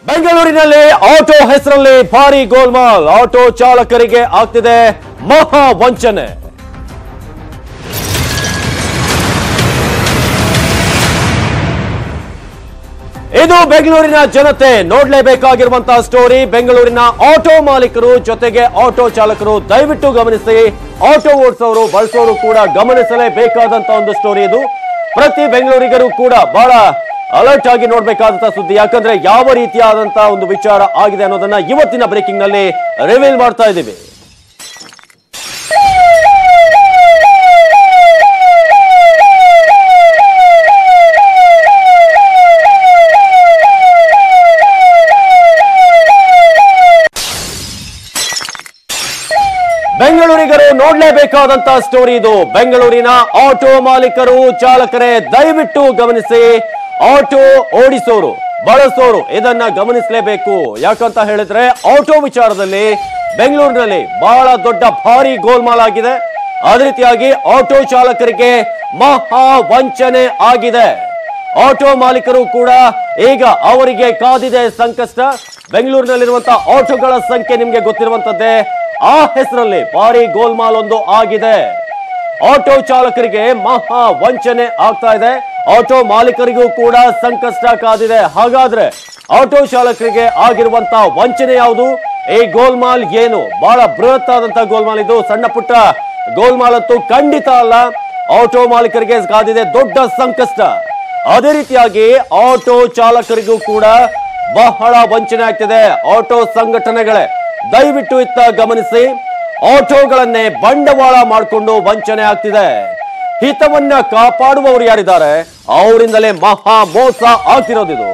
ಬೆಂಗಳೂರಿನಲ್ಲಿ ಆಟೋ ಹೆಸರಲ್ಲಿ ಭಾರಿ ಗೋಲ್ಮಾಲ್. ಆಟೋ ಚಾಲಕರಿಗೆ ಆಗ್ತಿದೆ ಮಹಾ ವಂಚನೆ. ಇದು ಬೆಂಗಳೂರಿನ ಜನತೆ ನೋಡಲೇಬೇಕಾಗಿರುವಂತಹ ಸ್ಟೋರಿ. ಬೆಂಗಳೂರಿನ ಆಟೋ ಮಾಲೀಕರು ಜೊತೆಗೆ ಆಟೋ ಚಾಲಕರು ದಯವಿಟ್ಟು ಗಮನಿಸಿ. ಆಟೋ ಓಡಿಸೋರು ಬಳಸೋರು ಕೂಡ ಗಮನಿಸಲೇಬೇಕಾದಂತಹ ಒಂದು ಸ್ಟೋರಿ ಇದು. ಪ್ರತಿ ಬೆಂಗಳೂರಿಗರು ಕೂಡ ಬಹಳ ಅಲರ್ಟ್ ಆಗಿ ನೋಡ್ಬೇಕಾದಂತಹ ಸುದ್ದಿ. ಯಾಕಂದ್ರೆ ಯಾವ ರೀತಿಯಾದಂತಹ ಒಂದು ವಿಚಾರ ಆಗಿದೆ ಅನ್ನೋದನ್ನ ಇವತ್ತಿನ ಬ್ರೇಕಿಂಗ್ ನಲ್ಲಿ ರಿವೀಲ್ ಮಾಡ್ತಾ ಇದ್ದೀವಿ. ಬೆಂಗಳೂರಿಗರು ನೋಡ್ಲೇಬೇಕಾದಂತಹ ಸ್ಟೋರಿ ಇದು. ಬೆಂಗಳೂರಿನ ಆಟೋ ಮಾಲೀಕರು ಚಾಲಕರೇ ದಯವಿಟ್ಟು ಗಮನಿಸಿ. ಆಟೋ ಓಡಿಸೋರು ಬಳಸೋರು ಇದನ್ನ ಗಮನಿಸಲೇಬೇಕು. ಯಾಕಂತ ಹೇಳಿದ್ರೆ ಆಟೋ ವಿಚಾರದಲ್ಲಿ ಬೆಂಗಳೂರಿನಲ್ಲಿ ಬಹಳ ದೊಡ್ಡ ಭಾರಿ ಗೋಲ್ಮಾಲ್ ಆಗಿದೆ. ಅದೇ ರೀತಿಯಾಗಿ ಆಟೋ ಚಾಲಕರಿಗೆ ಮಹಾ ವಂಚನೆ ಆಗಿದೆ. ಆಟೋ ಮಾಲೀಕರು ಕೂಡ ಈಗ ಅವರಿಗೆ ಕಾದಿದೆ ಸಂಕಷ್ಟ. ಬೆಂಗಳೂರಿನಲ್ಲಿರುವಂತಹ ಆಟೋಗಳ ಸಂಖ್ಯೆ ನಿಮ್ಗೆ ಗೊತ್ತಿರುವಂತದ್ದೇ. ಆ ಹೆಸರಲ್ಲಿ ಭಾರಿ ಗೋಲ್ಮಾಲ್ ಒಂದು ಆಗಿದೆ. ಆಟೋ ಚಾಲಕರಿಗೆ ಮಹಾ ವಂಚನೆ ಆಗ್ತಾ ಇದೆ. ಆಟೋ ಮಾಲೀಕರಿಗೂ ಕೂಡ ಸಂಕಷ್ಟ ಕಾದಿದೆ. ಹಾಗಾದ್ರೆ ಆಟೋ ಚಾಲಕರಿಗೆ ಆಗಿರುವಂತಹ ವಂಚನೆ ಯಾವುದು? ಈ ಗೋಲ್ಮಾಲ್ ಏನು? ಬಹಳ ಬೃಹತ್ ಆದಂತಹ ಗೋಲ್ಮಾಲ್ ಇದು. ಸಣ್ಣ ಪುಟ್ಟ ಗೋಲ್ಮಾಲ್ ಅಂತೂ ಖಂಡಿತ ಅಲ್ಲ. ಆಟೋ ಮಾಲೀಕರಿಗೆ ಕಾದಿದೆ ದೊಡ್ಡ ಸಂಕಷ್ಟ. ಅದೇ ರೀತಿಯಾಗಿ ಆಟೋ ಚಾಲಕರಿಗೂ ಕೂಡ ಬಹಳ ವಂಚನೆ ಆಗ್ತಿದೆ. ಆಟೋ ಸಂಘಟನೆಗಳೇ ದಯವಿಟ್ಟು ಇತ್ತ ಗಮನಿಸಿ. ಆಟೋಗಳನ್ನೇ ಬಂಡವಾಳ ಮಾಡಿಕೊಂಡು ವಂಚನೆ ಆಗ್ತಿದೆ. ಹಿತವನ್ನ ಕಾಪಾಡುವವರು ಯಾರಿದ್ದಾರೆ ಅವರಿಂದಲೇ ಮಹಾ ಮೋಸ ಆಗ್ತಿರೋದಿದು.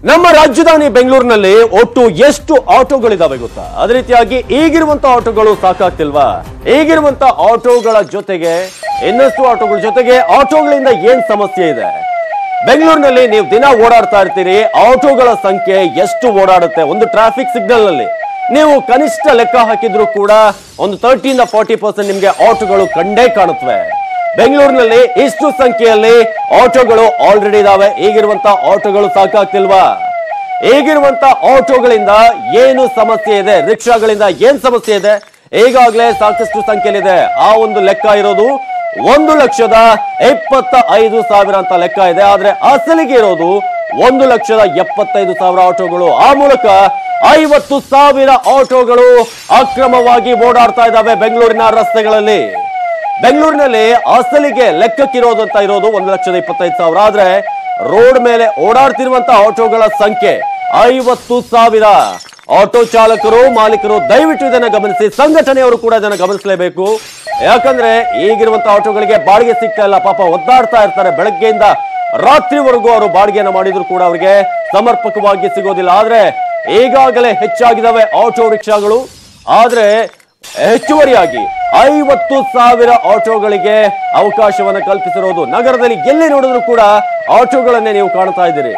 ನಮ್ಮ ರಾಜಧಾನಿ ಬೆಂಗಳೂರಿನಲ್ಲಿ ಒಟ್ಟು ಎಷ್ಟು ಆಟೋಗಳಿದಾವೆ ಗೊತ್ತಾ? ಅದೇ ರೀತಿಯಾಗಿ ಈಗಿರುವಂತಹ ಆಟೋಗಳು ಸಾಕಾಗ್ತಿಲ್ವಾ? ಈಗಿರುವಂತಹ ಆಟೋಗಳ ಜೊತೆಗೆ ಇನ್ನಷ್ಟು ಆಟೋಗಳ ಜೊತೆಗೆ ಆಟೋಗಳಿಂದ ಏನ್ ಸಮಸ್ಯೆ ಇದೆ? ಬೆಂಗಳೂರಿನಲ್ಲಿ ನೀವು ದಿನ ಓಡಾಡ್ತಾ ಇರ್ತೀರಿ. ಆಟೋಗಳ ಸಂಖ್ಯೆ ಎಷ್ಟು ಓಡಾಡುತ್ತೆ? ಒಂದು ಟ್ರಾಫಿಕ್ ಸಿಗ್ನಲ್ ನಲ್ಲಿ ನೀವು ಕನಿಷ್ಠ ಲೆಕ್ಕ ಹಾಕಿದ್ರು ಕೂಡ ಒಂದು 30-40% ನಿಮ್ಗೆ ಆಟೋಗಳು ಕಂಡೇ ಕಾಣುತ್ತವೆ. ಬೆಂಗಳೂರಿನಲ್ಲಿ ಇಷ್ಟು ಸಂಖ್ಯೆಯಲ್ಲಿ ಆಟೋಗಳು ಆಲ್ರೆಡಿ ಇದಾವೆ. ಈಗಿರುವಂತಹ ಆಟೋಗಳು ಸಾಕಾಗ್ತಿಲ್ವಾ? ಈಗಿರುವಂತಹ ಆಟೋಗಳಿಂದ ಏನು ಸಮಸ್ಯೆ ಇದೆ? ರಿಕ್ಷಾಗಳಿಂದ ಏನ್ ಸಮಸ್ಯೆ ಇದೆ? ಈಗಾಗಲೇ ಸಾಕಷ್ಟು ಸಂಖ್ಯೆಯಲ್ಲಿದೆ. ಆ ಒಂದು ಲೆಕ್ಕ ಇರೋದು 1,25,000 ಅಂತ ಲೆಕ್ಕ ಇದೆ. ಆದ್ರೆ ಅಸಲಿಗೆ ಇರೋದು 1,75,000 ಆಟೋಗಳು. ಆ ಮೂಲಕ 50,000 ಆಟೋಗಳು ಅಕ್ರಮವಾಗಿ ಓಡಾಡ್ತಾ ಇದ್ದಾವೆ ಬೆಂಗಳೂರಿನ ರಸ್ತೆಗಳಲ್ಲಿ. ಬೆಂಗಳೂರಿನಲ್ಲಿ ಅಸಲಿಗೆ ಲೆಕ್ಕಕ್ಕಿರೋದಂತ ಇರೋದು 1,25,000. ಆದ್ರೆ ರೋಡ್ ಮೇಲೆ ಓಡಾಡ್ತಿರುವಂತಹ ಆಟೋಗಳ ಸಂಖ್ಯೆ 50,000. ಆಟೋ ಚಾಲಕರು ಮಾಲೀಕರು ದಯವಿಟ್ಟು ಇದನ್ನ ಗಮನಿಸಿ. ಸಂಘಟನೆಯವರು ಕೂಡ ಇದನ್ನ ಗಮನಿಸಲೇಬೇಕು. ಯಾಕಂದ್ರೆ ಈಗಿರುವಂತಹ ಆಟೋಗಳಿಗೆ ಬಾಡಿಗೆ ಸಿಗ್ತಾ ಇಲ್ಲ. ಪಾಪ ಒದ್ದಾಡ್ತಾ ಇರ್ತಾರೆ. ಬೆಳಗ್ಗೆಯಿಂದ ರಾತ್ರಿವರೆಗೂ ಅವರು ಬಾಡಿಗೆಯನ್ನು ಮಾಡಿದ್ರು ಕೂಡ ಅವರಿಗೆ ಸಮರ್ಪಕವಾಗಿ ಸಿಗೋದಿಲ್ಲ. ಆದ್ರೆ ಈಗಾಗಲೇ ಹೆಚ್ಚಾಗಿದ್ದಾವೆ ಆಟೋ ರಿಕ್ಷಾಗಳು. ಆದ್ರೆ ಹೆಚ್ಚುವರಿಯಾಗಿ 50,000 ಆಟೋಗಳಿಗೆ ಅವಕಾಶವನ್ನು ಕಲ್ಪಿಸಿರೋದು. ನಗರದಲ್ಲಿ ಎಲ್ಲಿ ನೋಡಿದ್ರು ಕೂಡ ಆಟೋಗಳನ್ನೇ ನೀವು ಕಾಣ್ತಾ ಇದ್ದೀರಿ.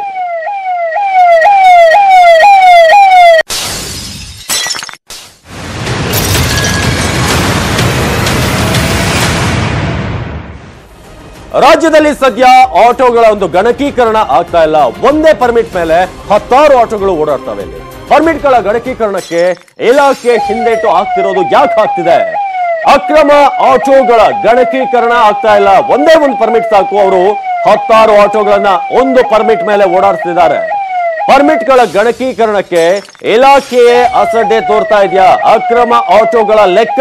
ರಾಜ್ಯದಲ್ಲಿ ಸದ್ಯ ಆಟೋಗಳ ಒಂದು ಗಣಕೀಕರಣ ಆಗ್ತಾ ಇಲ್ಲ. ಒಂದೇ ಪರ್ಮಿಟ್ ಮೇಲೆ 10 ಆಟೋಗಳು ಓಡಾಡ್ತವೆ. ಇಲ್ಲಿ ಪರ್ಮಿಟ್ಗಳ ಗಣಕೀಕರಣಕ್ಕೆ ಇಲಾಖೆ ಹಿಂದೇಟು ಆಗ್ತಿರೋದು ಯಾಕೆ ಆಗ್ತಿದೆ? ಅಕ್ರಮ ಆಟೋಗಳ ಗಣಕೀಕರಣ ಆಗ್ತಾ ಇಲ್ಲ. ಒಂದೇ ಒಂದು ಪರ್ಮಿಟ್ ಸಾಕು. ಅವರು 10 ಆಟೋಗಳನ್ನ ಒಂದು ಪರ್ಮಿಟ್ ಮೇಲೆ ಓಡಾಡ್ತಿದ್ದಾರೆ. ಪರ್ಮಿಟ್ಗಳ ಗಣಕೀಕರಣಕ್ಕೆ ಇಲಾಖೆಯೇ ಅಸಡ್ಡೆ ತೋರ್ತಾ ಇದೆಯಾ? ಅಕ್ರಮ ಆಟೋಗಳ ಲೆಕ್ಕ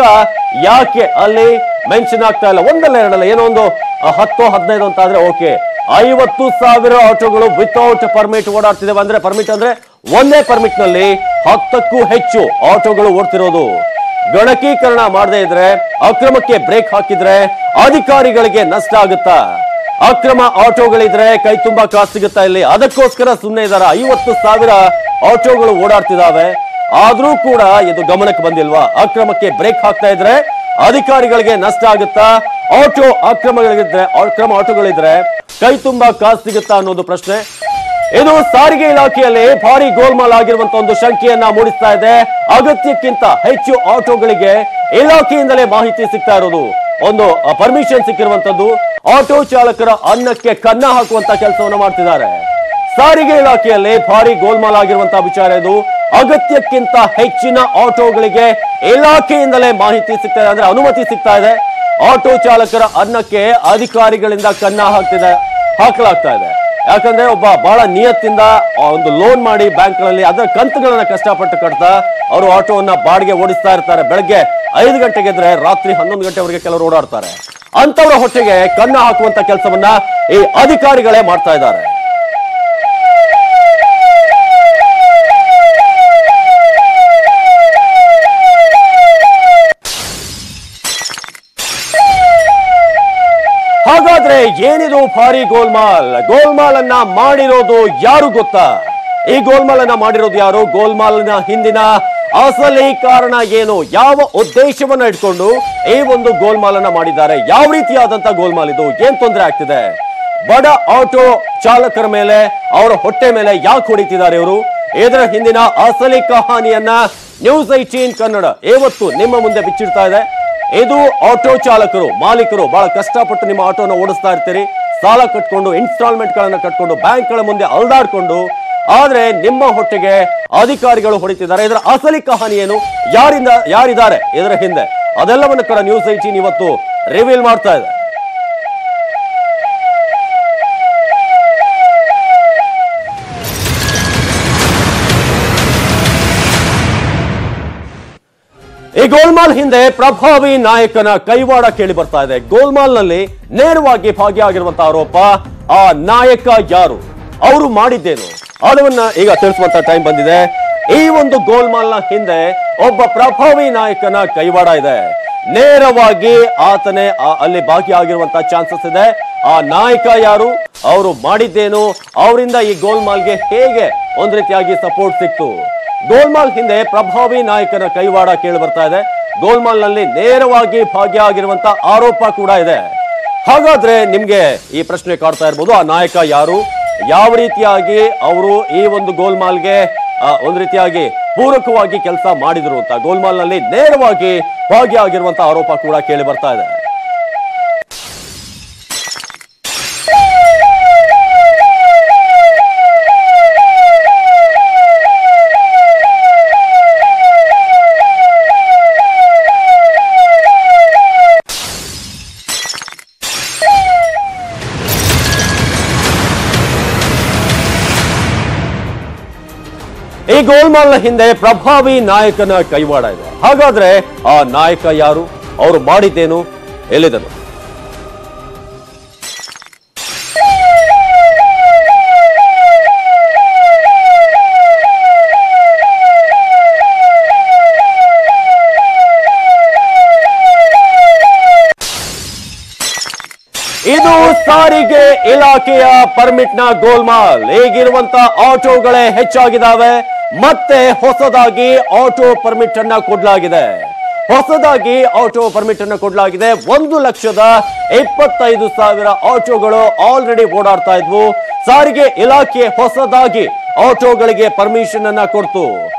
ಯಾಕೆ ಅಲ್ಲಿ ಮೆನ್ಷನ್ ಆಗ್ತಾ ಇಲ್ಲ? ಒಂದಲ್ಲ ಎರಡಲ್ಲ, ಏನೋ ಒಂದು 10-15 ಅಂತ ಆದ್ರೆ ಓಕೆ. 50,000 ಆಟೋಗಳು ವಿತೌಟ್ ಪರ್ಮಿಟ್ ಓಡಾಡ್ತಿದ್ದೇವೆ. ಅಂದ್ರೆ ಪರ್ಮಿಟ್ ಅಂದ್ರೆ ಒಂದೇ ಪರ್ಮಿಟ್ ನಲ್ಲಿ 10ಕ್ಕೂ ಹೆಚ್ಚು ಆಟೋಗಳು ಓಡ್ತಿರೋದು. ಗಣಕೀಕರಣ ಮಾಡದೇ ಇದ್ರೆ, ಅಕ್ರಮಕ್ಕೆ ಬ್ರೇಕ್ ಹಾಕಿದ್ರೆ ಅಧಿಕಾರಿಗಳಿಗೆ ನಷ್ಟ ಆಗುತ್ತಾ? ಅಕ್ರಮ ಆಟೋಗಳಿದ್ರೆ ಕೈ ತುಂಬಾ ಕಾಸು ಸಿಗುತ್ತಾ ಇಲ್ಲಿ? ಅದಕ್ಕೋಸ್ಕರ ಸುಮ್ಮನೆ ಇದ್ದಾರೆ. 50,000 ಆಟೋಗಳು ಓಡಾಡ್ತಿದಾವೆ. ಆದ್ರೂ ಕೂಡ ಇದು ಗಮನಕ್ಕೆ ಬಂದಿಲ್ವಾ? ಅಕ್ರಮಕ್ಕೆ ಬ್ರೇಕ್ ಹಾಕ್ತಾ ಇದ್ರೆ ಅಧಿಕಾರಿಗಳಿಗೆ ನಷ್ಟ ಆಗುತ್ತಾ? ಅಕ್ರಮ ಆಟೋಗಳಿದ್ರೆ ಕೈ ತುಂಬಾ ಕಾಸು ಸಿಗುತ್ತಾ ಅನ್ನೋದು ಪ್ರಶ್ನೆ. ಇದು ಸಾರಿಗೆ ಇಲಾಖೆಯಲ್ಲಿ ಭಾರಿ ಗೋಲ್ಮಾಲ್ ಆಗಿರುವಂತಹ ಒಂದು ಶಂಕೆಯನ್ನ ಮೂಡಿಸ್ತಾ ಇದೆ. ಅಗತ್ಯಕ್ಕಿಂತ ಹೆಚ್ಚು ಆಟೋಗಳಿಗೆ ಇಲಾಖೆಯಿಂದಲೇ ಮಾಹಿತಿ ಸಿಗ್ತಾ ಇರೋದು. ಒಂದು ಪರ್ಮಿಷನ್ ಸಿಕ್ಕಿರುವಂತದ್ದು. ಆಟೋ ಚಾಲಕರ ಅನ್ನಕ್ಕೆ ಕನ್ನ ಹಾಕುವಂತ ಕೆಲಸವನ್ನ ಮಾಡ್ತಿದ್ದಾರೆ. ಸಾರಿಗೆ ಇಲಾಖೆಯಲ್ಲಿ ಭಾರಿ ಗೋಲ್ಮಾಲ್ ಆಗಿರುವಂತಹ ವಿಚಾರ ಇದು. ಅಗತ್ಯಕ್ಕಿಂತ ಹೆಚ್ಚಿನ ಆಟೋಗಳಿಗೆ ಇಲಾಖೆಯಿಂದಲೇ ಮಾಹಿತಿ ಸಿಗ್ತಾ ಇದೆ, ಅಂದ್ರೆ ಅನುಮತಿ ಸಿಗ್ತಾ ಇದೆ. ಆಟೋ ಚಾಲಕರ ಅನ್ನಕ್ಕೆ ಅಧಿಕಾರಿಗಳಿಂದ ಕನ್ನ ಹಾಕಲಾಗ್ತಾ ಇದೆ. ಯಾಕಂದ್ರೆ ಒಬ್ಬ ಬಹಳ ನಿಯತ್ತಿಂದ ಒಂದು ಲೋನ್ ಮಾಡಿ ಬ್ಯಾಂಕ್ಗಳಲ್ಲಿ ಅದರ ಕಂತುಗಳನ್ನ ಕಷ್ಟಪಟ್ಟು ಕಟ್ತಾ ಅವರು ಆಟೋವನ್ನ ಬಾಡಿಗೆ ಓಡಿಸ್ತಾ ಇರ್ತಾರೆ. ಬೆಳಗ್ಗೆ 5 ಗಂಟೆಗೆ ಇದ್ರೆ ರಾತ್ರಿ 11 ಗಂಟೆವರೆಗೆ ಕೆಲವರು ಓಡಾಡ್ತಾರೆ. ಅಂತವರ ಹೊಟ್ಟೆಗೆ ಕನ್ನ ಹಾಕುವಂತ ಕೆಲಸವನ್ನ ಈ ಅಧಿಕಾರಿಗಳೇ ಮಾಡ್ತಾ ಇದ್ದಾರೆ. ಹಾಗಾದ್ರೆ ಏನಿದು ಭಾರಿ ಗೋಲ್ಮಾಲ್ ಅನ್ನ ಮಾಡಿರೋದು ಯಾರು ಗೊತ್ತಾ? ಈ ಗೋಲ್ಮಾಲ್ ಅನ್ನ ಮಾಡಿರೋದು ಯಾರು? ಗೋಲ್ಮಾಲ್ನ ಹಿಂದಿನ ಅಸಲಿ ಕಾರಣ ಏನು? ಯಾವ ಉದ್ದೇಶವನ್ನ ಇಟ್ಕೊಂಡು ಈ ಒಂದು ಗೋಲ್ಮಾಲ್ ಅನ್ನ ಮಾಡಿದ್ದಾರೆ? ಯಾವ ರೀತಿಯಾದಂತ ಗೋಲ್ಮಾಲ್ ಇದು? ಏನ್ ತೊಂದರೆ ಆಗ್ತಿದೆ? ಬಡ ಆಟೋ ಚಾಲಕರ ಮೇಲೆ, ಅವರ ಹೊಟ್ಟೆ ಮೇಲೆ ಯಾಕೆ ಹೊಡಿತಿದ್ದಾರೆ ಇವರು? ಇದರ ಹಿಂದಿನ ಅಸಲಿ ಕಹಾನಿಯನ್ನ ನ್ಯೂಸ್ 18 ಕನ್ನಡ ಇವತ್ತು ನಿಮ್ಮ ಮುಂದೆ ಬಿಚ್ಚಿಡ್ತಾ ಇದೆ. ಇದು ಆಟೋ ಚಾಲಕರು, ಮಾಲೀಕರು ಬಹಳ ಕಷ್ಟಪಟ್ಟು ನಿಮ್ಮ ಆಟೋನ ಓಡಿಸ್ತಾ ಇರ್ತೀರಿ. ಸಾಲ ಕಟ್ಕೊಂಡು, ಇನ್ಸ್ಟಾಲ್ಮೆಂಟ್ ಗಳನ್ನ ಕಟ್ಕೊಂಡು, ಬ್ಯಾಂಕ್ ಗಳ ಮುಂದೆ ಅಲ್ದಾಡ್ಕೊಂಡು, ಆದ್ರೆ ನಿಮ್ಮ ಹೊಟ್ಟೆಗೆ ಅಧಿಕಾರಿಗಳು ಹೊಡಿತಿದ್ದಾರೆ. ಇದರ ಅಸಲಿ ಕಹಾನಿ ಏನು? ಯಾರಿದ್ದಾರೆ ಇದರ ಹಿಂದೆ? ಅದೆಲ್ಲವನ್ನು ಕೂಡ ನ್ಯೂಸ್ 18 ಇವತ್ತು ರಿವೀಲ್ ಮಾಡ್ತಾ ಇದೆ. ಈ ಗೋಲ್ಮಾಲ್ ಹಿಂದೆ ಪ್ರಭಾವಿ ನಾಯಕನ ಕೈವಾಡ ಕೇಳಿ ಬರ್ತಾ ಇದೆ. ಗೋಲ್ಮಾಲ್ ನಲ್ಲಿ ನೇರವಾಗಿ ಭಾಗಿಯಾಗಿರುವಂತಹ ಆರೋಪ. ಆ ನಾಯಕ ಯಾರು? ಅವರು ಮಾಡಿದ್ದೇನು? ಅದನ್ನ ಈಗ ತಿಳಿಸುವಂತ ಟೈಮ್ ಬಂದಿದೆ. ಈ ಒಂದು ಗೋಲ್ಮಾಲ್ ನ ಹಿಂದೆ ಒಬ್ಬ ಪ್ರಭಾವಿ ನಾಯಕನ ಕೈವಾಡ ಇದೆ. ನೇರವಾಗಿ ಆತನೇ ಅಲ್ಲಿ ಭಾಗಿಯಾಗಿರುವಂತಹ ಚಾನ್ಸಸ್ ಇದೆ. ಆ ನಾಯಕ ಯಾರು? ಅವರು ಮಾಡಿದ್ದೇನು? ಅವರಿಂದ ಈ ಗೋಲ್ಮಾಲ್ಗೆ ಹೇಗೆ ಒಂದ್ ರೀತಿಯಾಗಿ ಸಪೋರ್ಟ್ ಸಿಕ್ತು? ಗೋಲ್ಮಾಲ್ ಹಿಂದೆ ಪ್ರಭಾವಿ ನಾಯಕನ ಕೈವಾಡ ಕೇಳಿ ಬರ್ತಾ ಇದೆ. ಗೋಲ್ಮಾಲ್ ನಲ್ಲಿ ನೇರವಾಗಿ ಭಾಗಿಯಾಗಿರುವಂತ ಆರೋಪ ಕೂಡ ಇದೆ. ಹಾಗಾದ್ರೆ ನಿಮ್ಗೆ ಈ ಪ್ರಶ್ನೆ ಕಾಡ್ತಾ ಇರ್ಬೋದು, ಆ ನಾಯಕ ಯಾರು? ಯಾವ ರೀತಿಯಾಗಿ ಅವರು ಈ ಒಂದು ಗೋಲ್ಮಾಲ್ಗೆ ಒಂದ್ ರೀತಿಯಾಗಿ ಪೂರಕವಾಗಿ ಕೆಲಸ ಮಾಡಿದ್ರು ಅಂತ ಗೋಲ್ಮಾಲ್ ನಲ್ಲಿ ನೇರವಾಗಿ ಭಾಗಿಯಾಗಿರುವಂತ ಆರೋಪ ಕೂಡ ಕೇಳಿ ಬರ್ತಾ ಇದೆ. ಈ ಗೋಲ್ಮಾಲ್ ನ ಹಿಂದೆ ಪ್ರಭಾವಿ ನಾಯಕನ ಕೈವಾಡ ಇದೆ. ಹಾಗಾದ್ರೆ ಆ ನಾಯಕ ಯಾರು? ಅವರು ಮಾಡಿದ್ದೇನು? ಎಲ್ಲಿದನು? ಇದು ಸಾರಿಗೆ ಇಲಾಖೆಯ ಪರ್ಮಿಟ್ ನ ಗೋಲ್ಮಾಲ್. ಈಗಿರುವಂತ ಆಟೋಗಳೇ ಹೆಚ್ಚಾಗಿದ್ದಾವೆ. ಮತ್ತೆ ಹೊಸದಾಗಿ ಆಟೋ ಪರ್ಮಿಟ್ ಅನ್ನ ಕೊಡಲಾಗಿದೆ. 1,25,000 ಆಟೋಗಳು ಆಲ್ರೆಡಿ ಓಡಾಡ್ತಾ ಇದ್ವು. ಸಾರಿಗೆ ಇಲಾಖೆ ಹೊಸದಾಗಿ ಆಟೋಗಳಿಗೆ ಪರ್ಮಿಷನ್ ಅನ್ನ ಕೊಡ್ತು.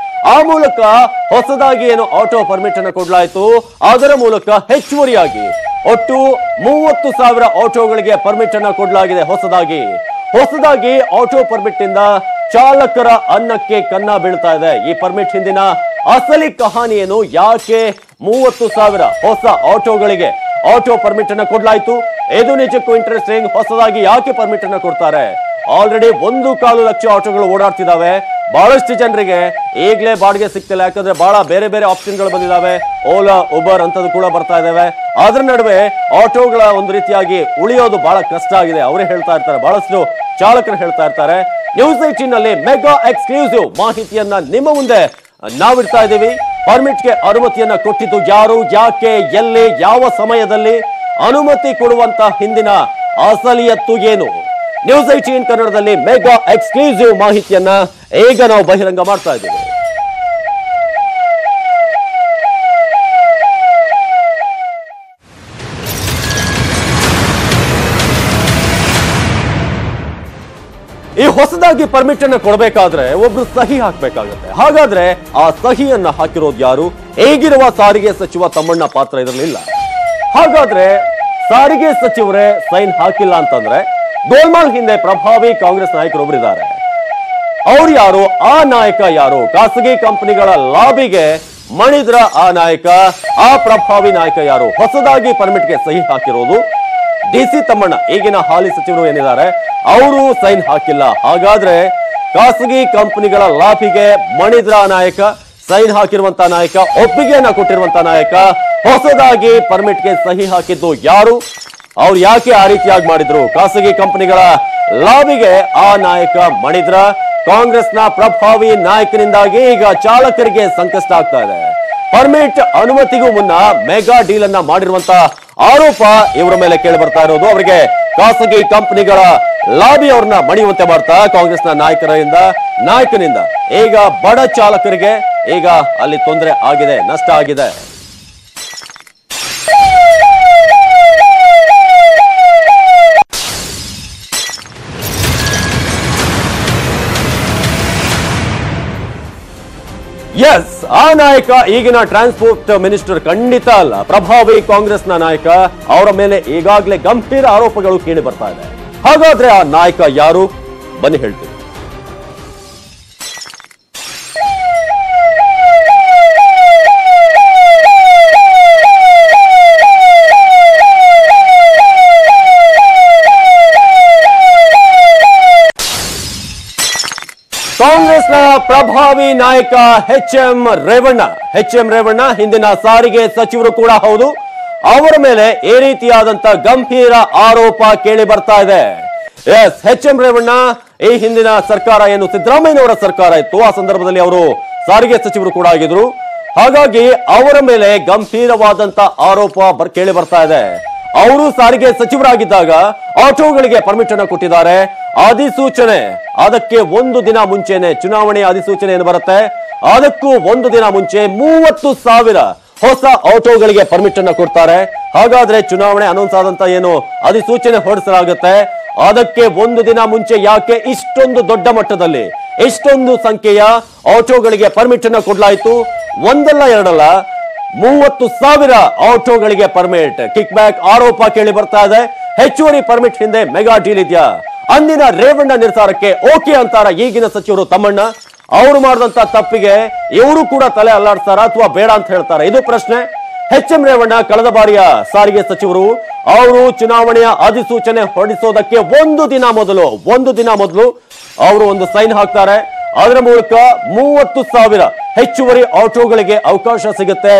ಆ ಮೂಲಕ ಹೊಸದಾಗಿ ಏನು ಆಟೋ ಪರ್ಮಿಟ್ ಅನ್ನ ಕೊಡಲಾಯಿತು, ಅದರ ಮೂಲಕ ಹೆಚ್ಚುವರಿಯಾಗಿ ಒಟ್ಟು 30,000 ಆಟೋಗಳಿಗೆ ಪರ್ಮಿಟ್ ಅನ್ನ ಕೊಡಲಾಗಿದೆ. ಹೊಸದಾಗಿ ಆಟೋ ಪರ್ಮಿಟ್ ಇಂದ ಚಾಲಕರ ಅನ್ನಕ್ಕೆ ಕನ್ನ ಬೀಳ್ತಾ ಇದೆ. ಈ ಪರ್ಮಿಟ್ ಹಿಂದಿನ ಅಸಲಿ ಕಹಾನಿ ಏನು? ಯಾಕೆ 30,000 ಹೊಸ ಆಟೋಗಳಿಗೆ ಆಟೋ ಪರ್ಮಿಟ್ ಅನ್ನ ಕೊಡ್ಲಾಯ್ತು? ಇದು ನಿಜಕ್ಕೂ ಇಂಟ್ರೆಸ್ಟಿಂಗ್. ಹೊಸದಾಗಿ ಯಾಕೆ ಪರ್ಮಿಟ್ ಅನ್ನ ಕೊಡ್ತಾರೆ? ಆಲ್ರೆಡಿ 1.25 ಲಕ್ಷ ಆಟೋಗಳು ಓಡಾಡ್ತಿದ್ದಾವೆ. ಬಹಳಷ್ಟು ಜನರಿಗೆ ಈಗಲೇ ಬಾಡಿಗೆ ಸಿಗ್ತಿಲ್ಲ. ಯಾಕಂದ್ರೆ ಬಹಳ ಬೇರೆ ಬೇರೆ ಆಪ್ಷನ್ಗಳು ಬಂದಿದ್ದಾವೆ. ಓಲಾ, ಉಬರ್ ಅಂತದ್ದು ಕೂಡ ಬರ್ತಾ ಇದಾವೆ. ಅದ್ರ ನಡುವೆ ಆಟೋಗಳ ಒಂದು ರೀತಿಯಾಗಿ ಉಳಿಯೋದು ಬಹಳ ಕಷ್ಟ ಆಗಿದೆ. ಅವರೇ ಹೇಳ್ತಾ ಇರ್ತಾರೆ, ಬಹಳಷ್ಟು ಚಾಲಕರು ಹೇಳ್ತಾ ಇರ್ತಾರೆ. ನ್ಯೂಸ್ 18 ನಲ್ಲಿ ಮೆಗಾ ಎಕ್ಸ್ಕ್ಲೂಸಿವ್ ಮಾಹಿತಿಯನ್ನ ನಿಮ್ಮ ಮುಂದೆ ನಾವಿಡ್ತಾ ಇದ್ದೀವಿ. ಪರ್ಮಿಟ್ಗೆ ಅನುಮತಿಯನ್ನ ಕೊಟ್ಟಿದ್ದು ಯಾರು, ಯಾಕೆ, ಎಲ್ಲಿ, ಯಾವ ಸಮಯದಲ್ಲಿ, ಅನುಮತಿ ಕೊಡುವಂತ ಹಿಂದಿನ ಅಸಲಿಯತ್ತು ಏನು? ನ್ಯೂಸ್ 18 ಕನ್ನಡದಲ್ಲಿ ಮೆಗಾ ಎಕ್ಸ್ಕ್ಲೂಸಿವ್ ಮಾಹಿತಿಯನ್ನ ಈಗ ನಾವು ಬಹಿರಂಗ ಮಾಡ್ತಾ ಇದ್ದೀವಿ. ಈ ಹೊಸದಾಗಿ ಪರ್ಮಿಟ್ ಅನ್ನು ಕೊಡಬೇಕಾದ್ರೆ ಒಬ್ರು ಸಹಿ ಹಾಕ್ಬೇಕಾಗತ್ತೆ. ಹಾಗಾದ್ರೆ ಆ ಸಹಿಯನ್ನ ಹಾಕಿರೋದು ಯಾರು? ಈಗಿರುವ ಸಾರಿಗೆ ಸಚಿವ ತಮ್ಮಣ್ಣ ಪಾತ್ರ ಇರಲಿಲ್ಲ. ಹಾಗಾದ್ರೆ ಸಾರಿಗೆ ಸಚಿವರೇ ಸೈನ್ ಹಾಕಿಲ್ಲ ಅಂತಂದ್ರೆ ಗೋಲ್ಮಾಲ್ ಹಿಂದೆ ಪ್ರಭಾವಿ ಕಾಂಗ್ರೆಸ್ ನಾಯಕರೊಬ್ರು ಇದ್ದಾರೆ. ಅವ್ರು ಯಾರು? ಆ ನಾಯಕ ಯಾರು? ಖಾಸಗಿ ಕಂಪನಿಗಳ ಲಾಬಿಗೆ ಮಣಿದ್ರ ಆ ನಾಯಕ, ಆ ಪ್ರಭಾವಿ ನಾಯಕ ಯಾರು? ಹೊಸದಾಗಿ ಪರ್ಮಿಟ್ಗೆ ಸಹಿ ಹಾಕಿರೋದು ಡಿಸಿ ತಮ್ಮಣ್ಣ, ಈಗಿನ ಹಾಲಿ ಸಚಿವರು ಏನಿದ್ದಾರೆ ಅವರು ಸೈನ್ ಹಾಕಿಲ್ಲ. ಹಾಗಾದ್ರೆ ಖಾಸಗಿ ಕಂಪನಿಗಳ ಲಾಬಿಗೆ ಮಣಿದ್ರ ನಾಯಕ, ಸೈನ್ ಹಾಕಿರುವಂತ ನಾಯಕ, ಒಪ್ಪಿಗೆಯನ್ನ ಕೊಟ್ಟಿರುವಂತ ನಾಯಕ, ಹೊಸದಾಗಿ ಪರ್ಮಿಟ್ಗೆ ಸಹಿ ಹಾಕಿದ್ದು ಯಾರು? ಅವ್ರು ಯಾಕೆ ಆ ರೀತಿಯಾಗಿ ಮಾಡಿದ್ರು? ಖಾಸಗಿ ಕಂಪನಿಗಳ ಲಾಬಿಗೆ ಆ ನಾಯಕ ಮಣಿದ್ರ, ಕಾಂಗ್ರೆಸ್ನ ಪ್ರಭಾವಿ ನಾಯಕನಿಂದಾಗಿ ಈಗ ಚಾಲಕರಿಗೆ ಸಂಕಷ್ಟ ಆಗ್ತಾ ಇದೆ. ಪರ್ಮಿಟ್ ಅನುಮತಿಗೂ ಮುನ್ನ ಮೆಗಾ ಡೀಲ್ ಅನ್ನ ಮಾಡಿರುವಂತ ಆರೋಪ ಇವರ ಮೇಲೆ ಕೇಳಿ ಬರ್ತಾ ಇರೋದು. ಅವರಿಗೆ ಖಾಸಗಿ ಕಂಪನಿಗಳ ಲಾಬಿ ಅವ್ರನ್ನ ಮಣಿಯುವಂತೆ ಮಾಡ್ತಾ ಕಾಂಗ್ರೆಸ್ನ ನಾಯಕನಿಂದ ಈಗ ಬಡ ಚಾಲಕರಿಗೆ ಈಗ ಅಲ್ಲಿ ತೊಂದರೆ ಆಗಿದೆ, ನಷ್ಟ ಆಗಿದೆ. ಎಸ್, ಆ ನಾಯಕ ಈಗಿನ ಟ್ರಾನ್ಸ್ಪೋರ್ಟ್ ಮಿನಿಸ್ಟರ್ ಖಂಡಿತ ಅಲ್ಲ, ಪ್ರಭಾವಿ ಕಾಂಗ್ರೆಸ್ನ ನಾಯಕ. ಅವರ ಮೇಲೆ ಈಗಾಗಲೇ ಗಂಭೀರ ಆರೋಪಗಳು ಕೇಳಿ ಬರ್ತಾ ಇದೆ. ಹಾಗಾದ್ರೆ ಆ ನಾಯಕ ಯಾರು? ಬನ್ನಿ ಹೇಳ್ತೀವಿ. ಕಾಂಗ್ರೆಸ್ನ ಪ್ರಭಾವಿ ನಾಯಕ ಎಚ್ ಎಂ ರೇವಣ್ಣ ಹಿಂದಿನ ಸಾರಿಗೆ ಸಚಿವರು ಕೂಡ ಹೌದು. ಅವರ ಮೇಲೆ ಈ ರೀತಿಯಾದಂತ ಗಂಭೀರ ಆರೋಪ ಕೇಳಿ ಬರ್ತಾ ಇದೆ. ಎಸ್, ಎಚ್ ಎಂ ರೇವಣ್ಣ ಈ ಹಿಂದಿನ ಸರ್ಕಾರ ಏನು ಸಿದ್ದರಾಮಯ್ಯನವರ ಸರ್ಕಾರ ಇತ್ತು, ಆ ಸಂದರ್ಭದಲ್ಲಿ ಅವರು ಸಾರಿಗೆ ಸಚಿವರು ಕೂಡ ಆಗಿದ್ರು. ಹಾಗಾಗಿ ಅವರ ಮೇಲೆ ಗಂಭೀರವಾದಂತ ಆರೋಪ ಕೇಳಿ ಬರ್ತಾ ಇದೆ. ಅವರು ಸಾರಿಗೆ ಸಚಿವರಾಗಿದ್ದಾಗ ಆಟೋಗಳಿಗೆ ಪರ್ಮಿಟ್ ಅನ್ನು ಕೊಟ್ಟಿದ್ದಾರೆ. ಅಧಿಸೂಚನೆ ಅದಕ್ಕೆ ಒಂದು ದಿನ ಮುಂಚೆನೆ, ಚುನಾವಣೆ ಅಧಿಸೂಚನೆ ಏನು ಬರುತ್ತೆ ಅದಕ್ಕೂ ಒಂದು ದಿನ ಮುಂಚೆ 30,000 ಹೊಸ ಆಟೋಗಳಿಗೆ ಪರ್ಮಿಟ್ ಅನ್ನು ಕೊಡ್ತಾರೆ. ಹಾಗಾದ್ರೆ ಚುನಾವಣೆ ಅನೌನ್ಸ್ ಆದಂತ ಏನು ಅಧಿಸೂಚನೆ ಹೊರಡಿಸಲಾಗುತ್ತೆ ಅದಕ್ಕೆ ಒಂದು ದಿನ ಮುಂಚೆ ಯಾಕೆ ಇಷ್ಟೊಂದು ದೊಡ್ಡ ಮಟ್ಟದಲ್ಲಿ ಇಷ್ಟೊಂದು ಸಂಖ್ಯೆಯ ಆಟೋಗಳಿಗೆ ಪರ್ಮಿಟ್ ಅನ್ನು ಕೊಡಲಾಯಿತು? ಒಂದಲ್ಲ ಎರಡಲ್ಲ, 30,000 ಆಟೋಗಳಿಗೆ ಪರ್ಮಿಟ್. ಕಿಕ್ ಬ್ಯಾಕ್ ಆರೋಪ ಕೇಳಿ ಬರ್ತಾ ಇದೆ. ಹೆಚ್ಚುವರಿ ಪರ್ಮಿಟ್ ಹಿಂದೆ ಮೆಗಾ ಡೀಲ್ ಇದೆಯಾ? ಅಂದಿನ ರೇವಣ್ಣ ನಿರ್ಧಾರಕ್ಕೆ ಓಕೆ ಅಂತಾರ ಈಗಿನ ಸಚಿವರು ತಮ್ಮಣ್ಣ? ಅವರು ಮಾಡಿದಂತ ತಪ್ಪಿಗೆ ಇವರು ಕೂಡ ತಲೆ ಅಲ್ಲಾಡ್ತಾರ ಅಥವಾ ಬೇಡ ಅಂತ ಹೇಳ್ತಾರೆ? ಇದು ಪ್ರಶ್ನೆ. ಎಚ್ ಎಂ ರೇವಣ್ಣ ಕಳೆದ ಬಾರಿಯ ಸಾರಿಗೆ ಸಚಿವರು. ಅವರು ಚುನಾವಣೆಯ ಅಧಿಸೂಚನೆ ಹೊರಡಿಸೋದಕ್ಕೆ ಒಂದು ದಿನ ಮೊದಲು ಅವರು ಒಂದು ಸೈನ್ ಹಾಕ್ತಾರೆ. ಅದರ ಮೂಲಕ 30,000 ಹೆಚ್ಚುವರಿ ಆಟೋಗಳಿಗೆ ಅವಕಾಶ ಸಿಗುತ್ತೆ,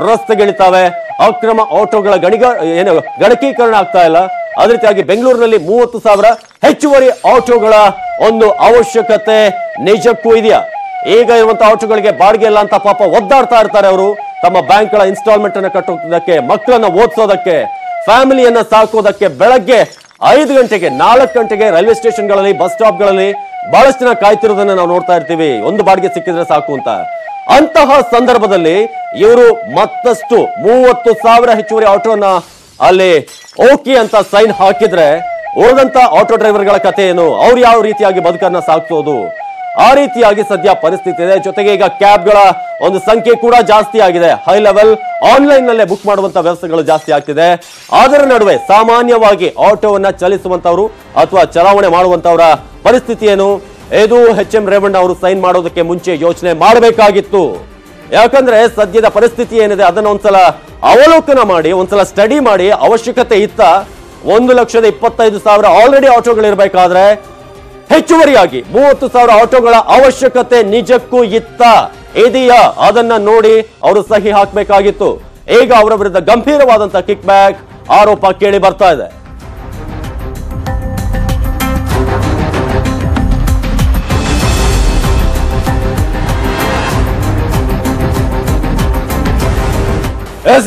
ರಸ್ತೆಗಿಳಿತಾವೆ. ಅಕ್ರಮ ಆಟೋಗಳ ಗಣಕೀಕರಣ ಆಗ್ತಾ ಇಲ್ಲ. ಅದೇ ರೀತಿಯಾಗಿ ಬೆಂಗಳೂರಿನಲ್ಲಿ 30,000 ಹೆಚ್ಚುವರಿ ಆಟೋಗಳ ಒಂದು ಅವಶ್ಯಕತೆ ನಿಜಕ್ಕೂ ಇದೆಯಾ? ಈಗ ಇರುವಂತಹ ಆಟೋಗಳಿಗೆ ಬಾಡಿಗೆ ಇಲ್ಲ ಅಂತ ಪಾಪ ಒದ್ದಾಡ್ತಾ ಇರ್ತಾರೆ ಅವರು. ತಮ್ಮ ಬ್ಯಾಂಕ್ಗಳ ಇನ್ಸ್ಟಾಲ್ಮೆಂಟ್ ಅನ್ನು ಕಟ್ಟೋದಕ್ಕೆ, ಮಕ್ಕಳನ್ನ ಓದಿಸೋದಕ್ಕೆ, ಫ್ಯಾಮಿಲಿಯನ್ನ ಸಾಕೋದಕ್ಕೆ ಬೆಳಗ್ಗೆ 5 ಗಂಟೆಗೆ 4 ಗಂಟೆಗೆ ರೈಲ್ವೆ ಸ್ಟೇಷನ್ಗಳಲ್ಲಿ, ಬಸ್ ಸ್ಟಾಪ್ಗಳಲ್ಲಿ ಬಹಳಷ್ಟು ಜನ ಕಾಯ್ತಿರೋದನ್ನ ನಾವು ನೋಡ್ತಾ ಇರ್ತೀವಿ. ಒಂದು ಬಾಡಿಗೆ ಸಿಕ್ಕಿದ್ರೆ ಸಾಕು ಅಂತ. ಅಂತಹ ಸಂದರ್ಭದಲ್ಲಿ ಇವರು ಮತ್ತಷ್ಟು 30,000 ಹೆಚ್ಚುವರಿ ಆಟೋನ ಅಲ್ಲಿ ಓಕೆ ಅಂತ ಸೈನ್ ಹಾಕಿದ್ರೆ ಉಳಿದಂತ ಆಟೋ ಡ್ರೈವರ್ಗಳ ಕಥೆ ಏನು? ಅವ್ರು ಯಾವ ರೀತಿಯಾಗಿ ಬದುಕನ್ನ ಸಾಗಿಸೋದು? ಆ ರೀತಿಯಾಗಿ ಸದ್ಯ ಪರಿಸ್ಥಿತಿ ಇದೆ. ಜೊತೆಗೆ ಈಗ ಕ್ಯಾಬ್ಗಳ ಒಂದು ಸಂಖ್ಯೆ ಕೂಡ ಜಾಸ್ತಿ ಆಗಿದೆ. ಹೈ ಲೆವೆಲ್ ಆನ್ಲೈನ್ ನಲ್ಲೇ ಬುಕ್ ಮಾಡುವಂತ ವ್ಯವಸ್ಥೆಗಳು ಜಾಸ್ತಿ ಆಗ್ತಿದೆ. ಅದರ ನಡುವೆ ಸಾಮಾನ್ಯವಾಗಿ ಆಟೋವನ್ನ ಚಲಿಸುವಂತವರು ಅಥವಾ ಚಲಾವಣೆ ಮಾಡುವಂತವರ ಪರಿಸ್ಥಿತಿ ಏನು? ಇದು ಎಚ್ ಎಂ ರೇವಣ್ಣ ಅವರು ಸೈನ್ ಮಾಡೋದಕ್ಕೆ ಮುಂಚೆ ಯೋಚನೆ ಮಾಡಬೇಕಾಗಿತ್ತು. ಯಾಕಂದ್ರೆ ಸದ್ಯದ ಪರಿಸ್ಥಿತಿ ಏನಿದೆ ಅದನ್ನ ಒಂದ್ಸಲ ಅವಲೋಕನ ಮಾಡಿ, ಒಂದ್ಸಲ ಸ್ಟಡಿ ಮಾಡಿ, ಅವಶ್ಯಕತೆ ಇತ್ತ 1,25,000 ಆಲ್ರೆಡಿ ಆಟೋಗಳಿರ್ಬೇಕಾದ್ರೆ ಹೆಚ್ಚುವರಿಯಾಗಿ 30,000 ಆಟೋಗಳ ಅವಶ್ಯಕತೆ ನಿಜಕ್ಕೂ ಇದೆಯಾ? ಅದನ್ನ ನೋಡಿ ಅವರು ಸಹಿ ಹಾಕಬೇಕಾಗಿತ್ತು. ಈಗ ಅವರ ವಿರುದ್ಧ ಗಂಭೀರವಾದಂತಹ ಕಿಕ್ ಬ್ಯಾಕ್ ಆರೋಪ ಕೇಳಿ ಬರ್ತಾ ಇದೆ.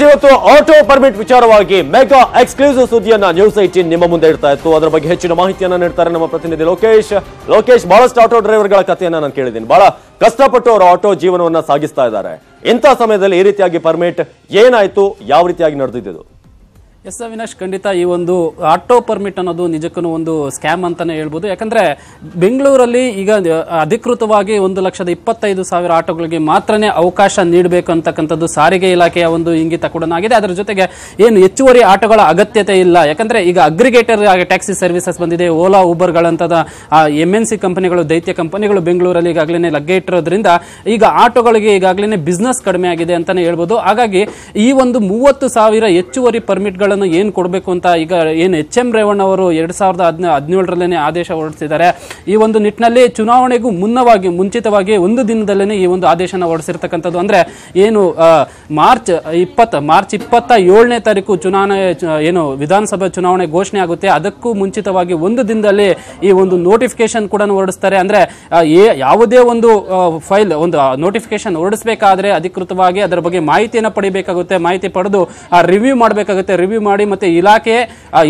ಇವತ್ತು ಆಟೋ ಪರ್ಮಿಟ್ ವಿಚಾರವಾಗಿ ಮೆಗಾ ಎಕ್ಸ್ಕ್ಲೂಸಿವ್ ಸುದ್ದಿಯನ್ನ ನ್ಯೂಸ್ 18 ನಿಮ್ಮ ಮುಂದೆ ಇಡ್ತಾ ಇತ್ತು. ಅದರ ಬಗ್ಗೆ ಹೆಚ್ಚಿನ ಮಾಹಿತಿಯನ್ನ ನೀಡ್ತಾರೆ ನಮ್ಮ ಪ್ರತಿನಿಧಿ ಲೋಕೇಶ್. ಬಹಳಷ್ಟು ಆಟೋ ಡ್ರೈವರ್ಗಳ ಕಥೆಯನ್ನ ನಾನು ಕೇಳಿದ್ದೀನಿ. ಬಹಳ ಕಷ್ಟಪಟ್ಟು ಅವರು ಆಟೋ ಜೀವನವನ್ನ ಸಾಗಿಸ್ತಾ ಇದ್ದಾರೆ. ಇಂಥ ಸಮಯದಲ್ಲಿ ಈ ರೀತಿಯಾಗಿ ಪರ್ಮಿಟ್ ಏನಾಯ್ತು, ಯಾವ ರೀತಿಯಾಗಿ ನಡೆದಿದ್ದು? ಎಸ್ ಅವಿನಾಶ್, ಖಂಡಿತ ಈ ಒಂದು ಆಟೋ ಪರ್ಮಿಟ್ ಅನ್ನೋದು ನಿಜಕ್ಕೂ ಒಂದು ಸ್ಕ್ಯಾಮ್ ಅಂತಾನೆ ಹೇಳ್ಬೋದು. ಯಾಕಂದ್ರೆ ಬೆಂಗಳೂರಲ್ಲಿ ಈಗ ಅಧಿಕೃತವಾಗಿ 1,25,000 ಆಟೋಗಳಿಗೆ ಮಾತ್ರನೇ ಅವಕಾಶ ನೀಡಬೇಕು ಅಂತಕ್ಕಂಥದ್ದು ಸಾರಿಗೆ ಇಲಾಖೆಯ ಒಂದು ಇಂಗಿತ ಕೂಡ ಆಗಿದೆ. ಅದರ ಜೊತೆಗೆ ಏನು ಹೆಚ್ಚುವರಿ ಆಟೋಗಳ ಅಗತ್ಯತೆ ಇಲ್ಲ. ಯಾಕಂದ್ರೆ ಈಗ ಅಗ್ರಿಗೇಟರ್ ಟ್ಯಾಕ್ಸಿ ಸರ್ವಿಸಸ್ ಬಂದಿದೆ, ಓಲಾ ಊಬರ್ಗಳಂತದ MNC ಕಂಪನಿಗಳು, ದೈತ್ಯ ಕಂಪನಿಗಳು ಬೆಂಗಳೂರಲ್ಲಿ ಈಗಾಗಲೇ ಲಗ್ಗೆ ಇಟ್ಟಿರೋದ್ರಿಂದ ಈಗ ಆಟೋಗಳಿಗೆ ಈಗಾಗಲೇ ಬಿಸ್ನೆಸ್ ಕಡಿಮೆ ಆಗಿದೆ ಅಂತಾನೆ ಹೇಳ್ಬೋದು. ಹಾಗಾಗಿ ಈ ಒಂದು 30,000 ಹೆಚ್ಚುವರಿ ಪರ್ಮಿಟ್ಗಳನ್ನು ಏನು ಕೊಡಬೇಕು ಅಂತ ಈಗ ಏನು HM ರೇವಣ್ಣ ಅವರು 2017 ಆದೇಶ ಹೊರಡಿಸಿದ್ದಾರೆ. ಈ ಒಂದು ನಿಟ್ಟಿನಲ್ಲಿ ಚುನಾವಣೆಗೂ ಮುಂಚಿತವಾಗಿ ಒಂದು ದಿನದಲ್ಲೇ ಈ ಒಂದು ಆದೇಶನ ಹೊರಡಿಸಿರ್ತಕ್ಕಂಥದ್ದು. ಅಂದ್ರೆ ಏನು ಮಾರ್ಚ್ 27ನೇ ತಾರೀಕು ಚುನಾವಣೆ ಏನು ವಿಧಾನಸಭಾ ಚುನಾವಣೆ ಘೋಷಣೆ ಆಗುತ್ತೆ, ಅದಕ್ಕೂ ಮುಂಚಿತವಾಗಿ ಒಂದು ದಿನದಲ್ಲಿ ಈ ಒಂದು ನೋಟಿಫಿಕೇಶನ್ ಕೂಡ ಹೊರಡಿಸ್ತಾರೆ. ಅಂದ್ರೆ ಯಾವುದೇ ಒಂದು ಫೈಲ್ ಒಂದು ನೋಟಿಫಿಕೇಶನ್ ಹೊರಡಿಸಬೇಕಾದ್ರೆ ಅಧಿಕೃತವಾಗಿ ಅದರ ಬಗ್ಗೆ ಮಾಹಿತಿಯನ್ನು ಪಡಿಬೇಕಾಗುತ್ತೆ. ಮಾಹಿತಿ ಪಡೆದು ರಿವ್ಯೂ ಮಾಡಬೇಕಾಗುತ್ತೆ. ರಿವ್ಯೂ ಮಾಡಿ ಮತ್ತೆ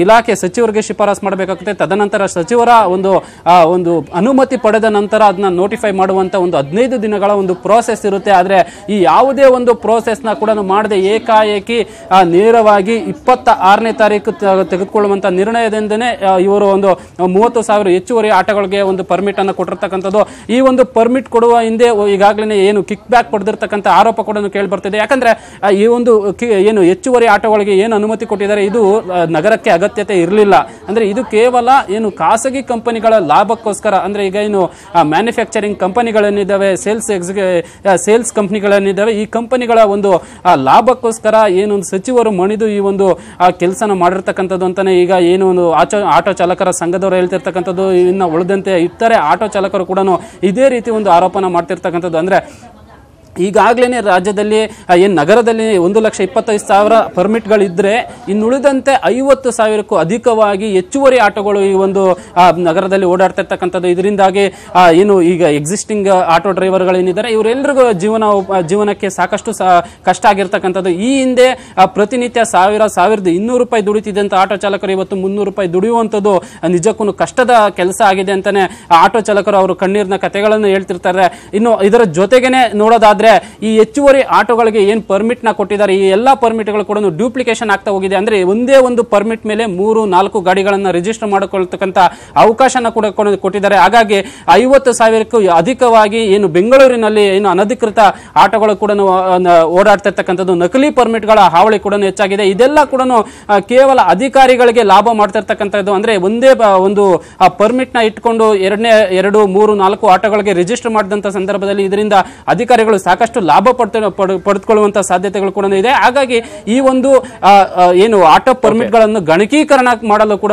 ಇಲಾಖೆ ಸಚಿವರಿಗೆ ಶಿಫಾರಸು ಮಾಡಬೇಕಾಗುತ್ತೆ. ತದನಂತರ ಸಚಿವರ ಒಂದು ಅನುಮತಿ ಪಡೆದ ನಂತರ ಅದನ್ನ ನೋಟಿಫೈ ಮಾಡುವಂತ ಒಂದು 15 ದಿನಗಳ ಒಂದು ಪ್ರೋಸೆಸ್ ಇರುತ್ತೆ. ಆದ್ರೆ ಈ ಯಾವುದೇ ಒಂದು ಪ್ರೋಸೆಸ್ ನ ಕೂಡ ಮಾಡದೆ ಏಕಾಏಕಿ ನೇರವಾಗಿ 26ನೇ ತಾರೀಕು ತೆಗೆದುಕೊಳ್ಳುವಂತ ನಿರ್ಣಯದಿಂದನೇ ಇವರು ಒಂದು 30,000 ಹೆಚ್ಚುವರಿ ಆಟೋಗಳಿಗೆ ಒಂದು ಪರ್ಮಿಟ್ ಅನ್ನು ಕೊಟ್ಟಿರ್ತಕ್ಕಂಥದ್ದು. ಈ ಒಂದು ಪರ್ಮಿಟ್ ಕೊಡುವ ಹಿಂದೆ ಈಗಾಗಲೇ ಏನು ಕಿಕ್ ಬ್ಯಾಕ್ ಪಡೆದಿರ್ತಕ್ಕಂಥ ಆರೋಪ ಕೂಡ ಕೇಳಿ ಬರ್ತಿದೆ. ಯಾಕಂದ್ರೆ ಈ ಒಂದು ಏನು ಹೆಚ್ಚುವರಿ ಆಟೋಗಳಿಗೆ ಏನು ಅನುಮತಿ ಕೊಟ್ಟಿದ್ದಾರೆ ಇದು ನಗರಕ್ಕೆ ಅಗತ್ಯತೆ ಇರಲಿಲ್ಲ. ಅಂದ್ರೆ ಇದು ಕೇವಲ ಏನು ಖಾಸಗಿ ಕಂಪನಿಗಳ ಲಾಭಕ್ಕೋಸ್ಕರ, ಅಂದ್ರೆ ಈಗ ಏನು ಮ್ಯಾನುಫ್ಯಾಕ್ಚರಿಂಗ್ ಕಂಪನಿಗಳೇನಿದ್ದಾವೆ, ಸೇಲ್ಸ್ ಕಂಪನಿಗಳೇನಿದ್ದಾವೆ, ಈ ಕಂಪನಿಗಳ ಒಂದು ಲಾಭಕ್ಕೋಸ್ಕರ ಏನೊಂದು ಸಚಿವರು ಮಣಿದು ಈ ಒಂದು ಕೆಲಸನ ಮಾಡಿರ್ತಕ್ಕಂಥದ್ದು ಅಂತಾನೆ ಈಗ ಏನು ಒಂದು ಆಟೋ ಚಾಲಕರ ಸಂಘದವರು ಹೇಳ್ತಿರ್ತಕ್ಕಂಥದ್ದು. ಇನ್ನು ಉಳಿದಂತೆ ಇತರೆ ಆಟೋ ಚಾಲಕರು ಕೂಡ ಇದೇ ರೀತಿ ಒಂದು ಆರೋಪನ ಮಾಡ್ತಿರ್ತಕ್ಕಂಥದ್ದು. ಅಂದ್ರೆ ಈಗಾಗಲೇ ರಾಜ್ಯದಲ್ಲಿ ಏನು ನಗರದಲ್ಲಿ 1,25,000 ಪರ್ಮಿಟ್ಗಳಿದ್ರೆ ಇನ್ನುಳಿದಂತೆ 50,000ಕ್ಕೂ ಅಧಿಕವಾಗಿ ಹೆಚ್ಚುವರಿ ಆಟೋಗಳು ಈ ಒಂದು ನಗರದಲ್ಲಿ ಓಡಾಡ್ತಿರ್ತಕ್ಕಂಥದ್ದು. ಇದರಿಂದಾಗಿ ಏನು ಈಗ ಎಕ್ಸಿಸ್ಟಿಂಗ್ ಆಟೋ ಡ್ರೈವರ್ಗಳೇನಿದ್ದಾರೆ ಇವರೆಲ್ಲರಿಗೂ ಜೀವನಕ್ಕೆ ಸಾಕಷ್ಟು ಕಷ್ಟ ಆಗಿರ್ತಕ್ಕಂಥದ್ದು. ಈ ಹಿಂದೆ ಪ್ರತಿನಿತ್ಯ 1,200 ರೂಪಾಯಿ ದುಡಿತಿದ್ದಂಥ ಆಟೋ ಚಾಲಕರು ಇವತ್ತು 300 ರೂಪಾಯಿ ದುಡಿಯುವಂಥದ್ದು ನಿಜಕ್ಕೂ ಕಷ್ಟದ ಕೆಲಸ ಆಗಿದೆ ಅಂತಾನೆ ಆಟೋ ಚಾಲಕರು ಅವರು ಕಣ್ಣೀರಿನ ಕಥೆಗಳನ್ನು ಹೇಳ್ತಿರ್ತಾರೆ. ಇನ್ನು ಇದರ ಜೊತೆಗೇನೆ ನೋಡೋದಾದ್ರೆ ಈ ಹೆಚ್ಚುವರಿ ಆಟೋಗಳಿಗೆ ಏನ್ ಪರ್ಮಿಟ್ ನ ಕೊಟ್ಟಿದ್ದಾರೆ ಈ ಎಲ್ಲಾ ಪರ್ಮಿಟ್ ಗಳು ಕೂಡ ಡ್ಯೂಪ್ಲಿಕೇಶನ್ ಆಗ್ತಾ ಹೋಗಿದೆ. ಅಂದ್ರೆ ಒಂದೇ ಒಂದು ಪರ್ಮಿಟ್ ಮೇಲೆ 3-4 ಗಾಡಿಗಳನ್ನ ರಿಜಿಸ್ಟರ್ ಮಾಡಿಕೊಳ್ಳತಕ್ಕಂತ ಅವಕಾಶನ ಕೂಡ ಕೊಟ್ಟಿದ್ದಾರೆ. ಹಾಗಾಗಿ 50,000ಕ್ಕೂ ಅಧಿಕವಾಗಿ ಏನು ಬೆಂಗಳೂರಿನಲ್ಲಿ ಏನು ಅನಧಿಕೃತ ಆಟೋಗಳು ಕೂಡ ಓಡಾಡ್ತಿರ್ತಕ್ಕಂಥದ್ದು, ನಕಲಿ ಪರ್ಮಿಟ್ ಗಳ ಹಾವಳಿ ಕೂಡ ಹೆಚ್ಚಾಗಿದೆ. ಇದೆಲ್ಲ ಕೂಡ ಕೇವಲ ಅಧಿಕಾರಿಗಳಿಗೆ ಲಾಭ ಮಾಡ್ತಿರ್ತಕ್ಕಂಥದ್ದು. ಅಂದ್ರೆ ಒಂದೇ ಒಂದು ಪರ್ಮಿಟ್ ನ ಇಟ್ಕೊಂಡು 2, 3, 4 ಆಟೋಗಳಿಗೆ ರಿಜಿಸ್ಟರ್ ಮಾಡಿದಂತ ಸಂದರ್ಭದಲ್ಲಿ ಇದರಿಂದ ಅಧಿಕಾರಿಗಳು ಸಾಕಷ್ಟು ಲಾಭ ಪಡೆದುಕೊಳ್ಳುವಂತಹ ಸಾಧ್ಯತೆಗಳು ಕೂಡ ಇದೆ. ಹಾಗಾಗಿ ಈ ಒಂದು ಏನು ಆಟೋ ಪರ್ಮಿಟ್ ಗಳನ್ನು ಗಣಕೀಕರಣ ಮಾಡಲು ಕೂಡ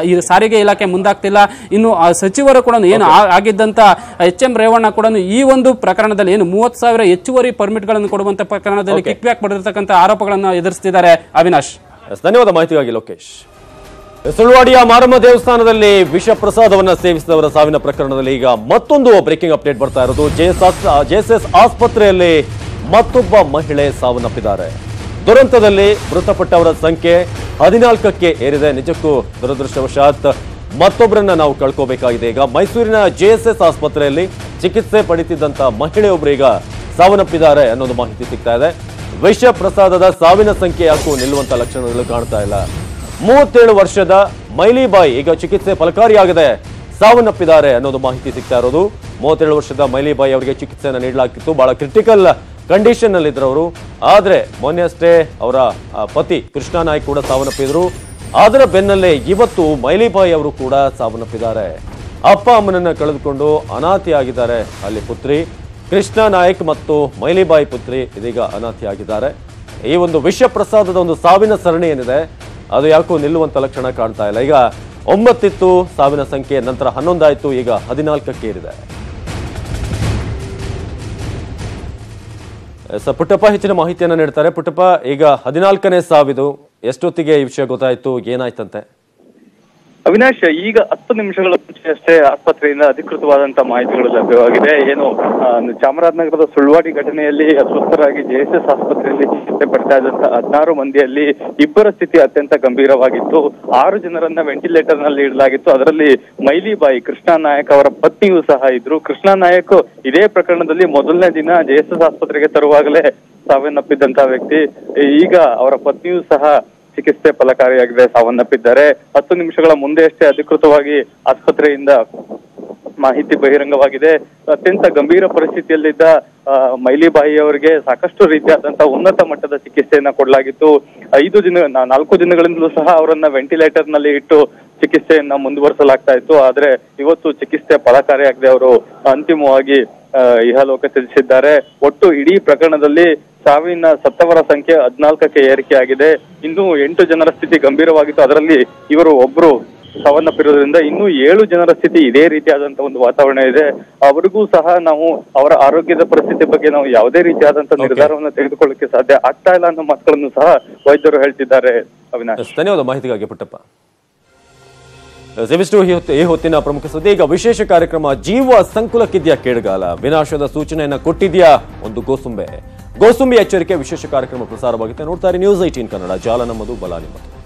ಈ ಸಾರಿಗೆ ಇಲಾಖೆ ಮುಂದಾಗ್ತಿಲ್ಲ. ಇನ್ನು ಸಚಿವರು ಕೂಡ ಏನು ಆಗಿದ್ದಂತ HM ರೇವಣ್ಣ ಕೂಡ ಈ ಒಂದು ಪ್ರಕರಣದಲ್ಲಿ ಏನು 30,000 ಹೆಚ್ಚುವರಿ ಪರ್ಮಿಟ್ ಗಳನ್ನು ಕೊಡುವಂತ ಪ್ರಕರಣದಲ್ಲಿ ಕಿಕ್ ಬ್ಯಾಕ್ ಪಡೆದಿರತಕ್ಕಂತ ಆರೋಪಗಳನ್ನು ಎದುರಿಸುತ್ತಿದ್ದಾರೆ. ಅವಿನಾಶ್, ಧನ್ಯವಾದ ಮಾಹಿತಿಗಾಗಿ ಲೋಕೇಶ್. ಸುಳ್ವಾಡಿಯ ಮಾರಮ್ಮ ದೇವಸ್ಥಾನದಲ್ಲಿ ವಿಷ ಪ್ರಸಾದವನ್ನ ಸೇವಿಸಿದವರ ಸಾವಿನ ಪ್ರಕರಣದಲ್ಲಿ ಈಗ ಮತ್ತೊಂದು ಬ್ರೇಕಿಂಗ್ ಅಪ್ಡೇಟ್ ಬರ್ತಾ ಇರೋದು. JSS ಆಸ್ಪತ್ರೆಯಲ್ಲಿ ಮತ್ತೊಬ್ಬ ಮಹಿಳೆ ಸಾವನ್ನಪ್ಪಿದ್ದಾರೆ. ದುರಂತದಲ್ಲಿ ಮೃತಪಟ್ಟವರ ಸಂಖ್ಯೆ 14ಕ್ಕೆ ಏರಿದೆ. ನಿಜಕ್ಕೂ ದುರದೃಷ್ಟವಶಾತ್ ಮತ್ತೊಬ್ಬರನ್ನ ನಾವು ಕಳ್ಕೋಬೇಕಾಗಿದೆ. ಈಗ ಮೈಸೂರಿನ JSS ಆಸ್ಪತ್ರೆಯಲ್ಲಿ ಚಿಕಿತ್ಸೆ ಪಡಿತಿದ್ದಂತ ಮಹಿಳೆಯೊಬ್ಬರು ಈಗ ಸಾವನ್ನಪ್ಪಿದ್ದಾರೆ ಅನ್ನೋದು ಮಾಹಿತಿ ಸಿಗ್ತಾ ಇದೆ. ವಿಷ ಪ್ರಸಾದದ ಸಾವಿನ ಸಂಖ್ಯೆ ಯಾಕೂ ನಿಲ್ಲುವಂತ ಲಕ್ಷಣಗಳು ಕಾಣ್ತಾ ಇಲ್ಲ. 37 ವರ್ಷದ ಮೈಲಿಬಾಯಿ ಈಗ ಚಿಕಿತ್ಸೆ ಫಲಕಾರಿಯಾಗದೆ ಸಾವನ್ನಪ್ಪಿದ್ದಾರೆ ಅನ್ನೋದು ಮಾಹಿತಿ ಸಿಗ್ತಾ ಇರೋದು. 37 ವರ್ಷದ ಮೈಲಿಬಾಯಿ ಅವರಿಗೆ ಚಿಕಿತ್ಸೆಯನ್ನು ನೀಡಲಾಗ್ತಿತ್ತು. ಬಹಳ ಕ್ರಿಟಿಕಲ್ ಕಂಡೀಷನ್ ಅಲ್ಲಿ ಇದ್ರವರು. ಆದ್ರೆ ಮೊನ್ನೆ ಅಷ್ಟೇ ಅವರ ಪತಿ ಕೃಷ್ಣ ನಾಯ್ಕ್ ಕೂಡ ಸಾವನ್ನಪ್ಪಿದ್ರು. ಅದರ ಬೆನ್ನಲ್ಲೇ ಇವತ್ತು ಮೈಲಿಬಾಯಿ ಅವರು ಕೂಡ ಸಾವನ್ನಪ್ಪಿದ್ದಾರೆ. ಅಪ್ಪ ಅಮ್ಮನನ್ನ ಕಳೆದುಕೊಂಡು ಅನಾಥಿಯಾಗಿದ್ದಾರೆ ಅಲ್ಲಿ ಪುತ್ರಿ. ಕೃಷ್ಣ ನಾಯ್ಕ್ ಮತ್ತು ಮೈಲಿಬಾಯಿ ಪುತ್ರಿ ಇದೀಗ ಅನಾಥಿಯಾಗಿದ್ದಾರೆ. ಈ ಒಂದು ವಿಷ ಪ್ರಸಾದದ ಒಂದು ಸಾವಿನ ಸರಣಿ ಏನಿದೆ ಅದು ಯಾಕೋ ನಿಲ್ಲುವಂತ ಲಕ್ಷಣ ಕಾಣ್ತಾ ಇಲ್ಲ. ಈಗ 9 ಇತ್ತು ಸಾವಿನ ಸಂಖ್ಯೆ, ನಂತರ 11 ಆಯ್ತು, ಈಗ 14ಕ್ಕೆ ಏರಿದೆ. ಪುಟ್ಟಪ್ಪ ಹೆಚ್ಚಿನ ಮಾಹಿತಿಯನ್ನ ನೀಡ್ತಾರೆ. ಪುಟ್ಟಪ್ಪ, ಈಗ 14ನೇ ಸಾವಿದು, ಎಷ್ಟೊತ್ತಿಗೆ ಈ ವಿಷಯ ಗೊತ್ತಾಯ್ತು, ಏನಾಯ್ತಂತೆ? ಅವಿನಾಶ್, ಈಗ 10 ನಿಮಿಷಗಳ ಮುಂಚೆ ಅಷ್ಟೇ ಆಸ್ಪತ್ರೆಯಿಂದ ಅಧಿಕೃತವಾದಂತ ಮಾಹಿತಿಗಳು ಲಭ್ಯವಾಗಿದೆ. ಏನು ಚಾಮರಾಜನಗರದ ಸುಳ್ವಾಡಿ ಘಟನೆಯಲ್ಲಿ ಅಸ್ವಸ್ಥರಾಗಿ JSS ಆಸ್ಪತ್ರೆಯಲ್ಲಿ ಚಿಕಿತ್ಸೆ ಪಡ್ತಾ ಇದ್ದಂತ 16 ಮಂದಿಯಲ್ಲಿ 2 ಸ್ಥಿತಿ ಅತ್ಯಂತ ಗಂಭೀರವಾಗಿತ್ತು. 6 ಜನರನ್ನ ವೆಂಟಿಲೇಟರ್ ನಲ್ಲಿ ಇಡಲಾಗಿತ್ತು. ಅದರಲ್ಲಿ ಮೈಲಿಬಾಯಿ ಕೃಷ್ಣ ನಾಯಕ್ ಅವರ ಪತ್ನಿಯೂ ಸಹ ಇದ್ರು. ಕೃಷ್ಣ ನಾಯಕ್ ಇದೇ ಪ್ರಕರಣದಲ್ಲಿ ಮೊದಲನೇ ದಿನ JSS ಆಸ್ಪತ್ರೆಗೆ ತರುವಾಗಲೇ ಸಾವನ್ನಪ್ಪಿದ್ದಂತ ವ್ಯಕ್ತಿ. ಈಗ ಅವರ ಪತ್ನಿಯೂ ಸಹ ಚಿಕಿತ್ಸೆ ಫಲಕಾರಿಯಾಗಿದೆ, ಸಾವನ್ನಪ್ಪಿದ್ದಾರೆ. 10 ನಿಮಿಷಗಳ ಮುಂದೆ ಅಷ್ಟೇ ಅಧಿಕೃತವಾಗಿ ಆಸ್ಪತ್ರೆಯಿಂದ ಮಾಹಿತಿ ಬಹಿರಂಗವಾಗಿದೆ. ಅತ್ಯಂತ ಗಂಭೀರ ಪರಿಸ್ಥಿತಿಯಲ್ಲಿದ್ದ ಮೈಲಿಬಾಯಿ ಅವರಿಗೆ ಸಾಕಷ್ಟು ರೀತಿಯಾದಂತಹ ಉನ್ನತ ಮಟ್ಟದ ಚಿಕಿತ್ಸೆಯನ್ನ ಕೊಡಲಾಗಿತ್ತು. 4 ದಿನಗಳಿಂದಲೂ ಸಹ ಅವರನ್ನ ವೆಂಟಿಲೇಟರ್ ನಲ್ಲಿ ಇಟ್ಟು ಚಿಕಿತ್ಸೆಯನ್ನ ಮುಂದುವರಿಸಲಾಗ್ತಾ ಇತ್ತು. ಆದ್ರೆ ಇವತ್ತು ಚಿಕಿತ್ಸೆ ಫಲಕಾರಿಯಾಗದೆ ಅವರು ಅಂತಿಮವಾಗಿ ಇಹಲೋಕ ತ್ಯಜಿಸಿದ್ದಾರೆ. ಒಟ್ಟು ಇಡೀ ಪ್ರಕರಣದಲ್ಲಿ ಸತ್ತವರ ಸಂಖ್ಯೆ 14ಕ್ಕೆ ಏರಿಕೆಯಾಗಿದೆ. ಇನ್ನೂ 8 ಜನರ ಸ್ಥಿತಿ ಗಂಭೀರವಾಗಿತ್ತು. ಅದರಲ್ಲಿ ಇವರು ಒಬ್ರು ಸಾವನ್ನಪ್ಪಿರೋದ್ರಿಂದ ಇನ್ನೂ 7 ಜನರ ಸ್ಥಿತಿ ಇದೇ ರೀತಿಯಾದಂತಹ ಒಂದು ವಾತಾವರಣ ಇದೆ. ಅವರಿಗೂ ಸಹ ನಾವು ಅವರ ಆರೋಗ್ಯದ ಪರಿಸ್ಥಿತಿ ಬಗ್ಗೆ ನಾವು ಯಾವುದೇ ರೀತಿಯಾದಂತಹ ನಿರ್ಧಾರವನ್ನು ತೆಗೆದುಕೊಳ್ಳಕ್ಕೆ ಸಾಧ್ಯ ಆಗ್ತಾ ಇಲ್ಲ ಅನ್ನೋ ಮಾತುಗಳನ್ನು ಸಹ ವೈದ್ಯರು ಹೇಳ್ತಿದ್ದಾರೆ. ಅವಿನಾಶ್, ಧನ್ಯವಾದ ಮಾಹಿತಿಗಾಗಿ ಪುಟ್ಟಪ್ಪ. ಈ ಹೊತ್ತಿನ ಪ್ರಮುಖ ಸುದ್ದಿ. ಈಗ ವಿಶೇಷ ಕಾರ್ಯಕ್ರಮ ಜೀವ ಸಂಕುಲಕ್ಕಿದ್ಯಾ ಕೇಡುಗಾಲ, ವಿನಾಶದ ಸೂಚನೆಯನ್ನ ಕೊಟ್ಟಿದ್ಯಾ ಒಂದು ಗೋಸುಂಬೆ ಎಚ್ಚರಿಕೆ ವಿಶೇಷ ಕಾರ್ಯಕ್ರಮ ಪ್ರಸಾರವಾಗುತ್ತೆ. ನೋಡ್ತಾರೆ ನ್ಯೂಸ್ 18 ಕನ್ನಡ, ಜಾಲ ನಮ್ಮದು, ಬಲ ನಿಮ್ಮದು.